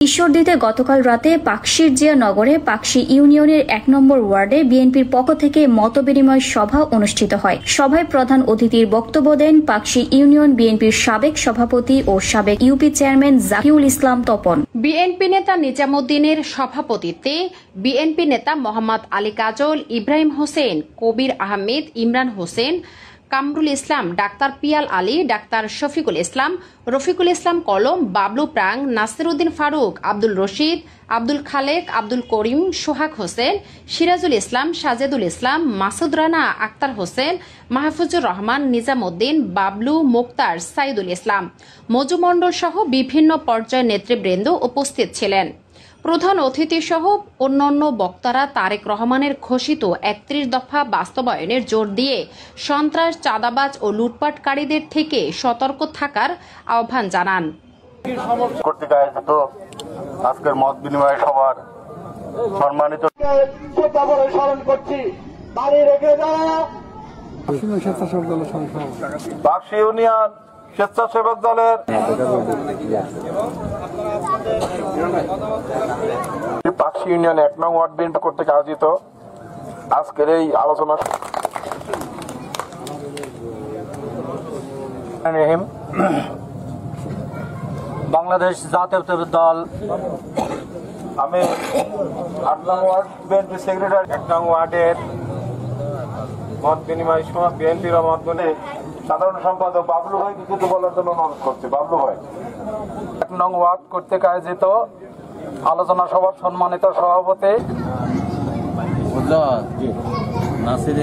ঈশ্বরদীতে গতকাল রাতে পাকশীর জিয়া নগরে পাকশী ইউনিয়নের ১ নম্বর ওয়ার্ডে বিএনপির পক্ষ থেকে মতবিনিময় সভা অনুষ্ঠিত হয়। সভায় প্রধান অতিথির বক্তব্য দেন পাকশী ইউনিয়ন বিএনপির সাবেক সভাপতি ও সাবেক ইউপি চেয়ারম্যান জাকিউল ইসলাম তপন। বিএনপি নেতা নিজামুদ্দিনের সভাপতিত্বে বিএনপি নেতা মোহাম্মদ আলী কাজল, ইব্রাহিম হোসেন, কবির আহমেদ, ইমরান হোসেন, কামরুল ইসলাম, ডাক্তার পিয়াল আলী, ডাক্তার শফিকুল ইসলাম, রফিকুল ইসলাম কলম, বাবলু প্রাং, নাসিরউদ্দিন ফারুক, আব্দুল রশিদ, আব্দুল খালেক, আব্দুল করিম, সোহাগ হোসেন, সিরাজুল ইসলাম, সাজেদুল ইসলাম, মাসুদ রানা, আক্তার হোসেন, মাহফুজুর রহমান, নিজামুদ্দিন, বাবলু, মুক্তার, সাইদুল ইসলাম, মজুমণ্ডল সহ বিভিন্ন পর্যায়ের নেতৃবৃন্দ উপস্থিত ছিলেন। প্রধান অতিথি সহ অন্যান্য বক্তারা তারেক রহমানের ঘোষিত ৩১ দফা বাস্তবায়নের জোর দিয়ে সন্ত্রাস, চাঁদাবাজ ও লুটপাটকারীদের থেকে সতর্ক থাকার আহ্বান জানান। কর্তৃক আয়োজিত আজকের মত বিনিময় সভার সম্মানিত স্মরণ করছি পাকশী ইউনিয়ন স্বেচ্ছাসেবক দলের পাকশী ইউনিয়ন ১ নং ওয়ার্ড বিএনপি কর্তৃক আয়োজিত আজকের এই আলোচনা বাংলাদেশ জাতীয়তাবাদী দল, আমি ৮ নং ওয়ার্ড বিএনপি সেক্রেটারি, ১ নং ওয়ার্ডের মত বিনিময় সভা বিএনপির মত বলে সাধারণ সম্পাদক বাবলু ভাইকে কিছু বলার জন্য অনুরোধ করছি। বাবলু ভাই। ১ নং ওয়ার্ড কর্তৃক আয়োজিত আলোচনা সভার সম্মানিত সভাপতি নাসির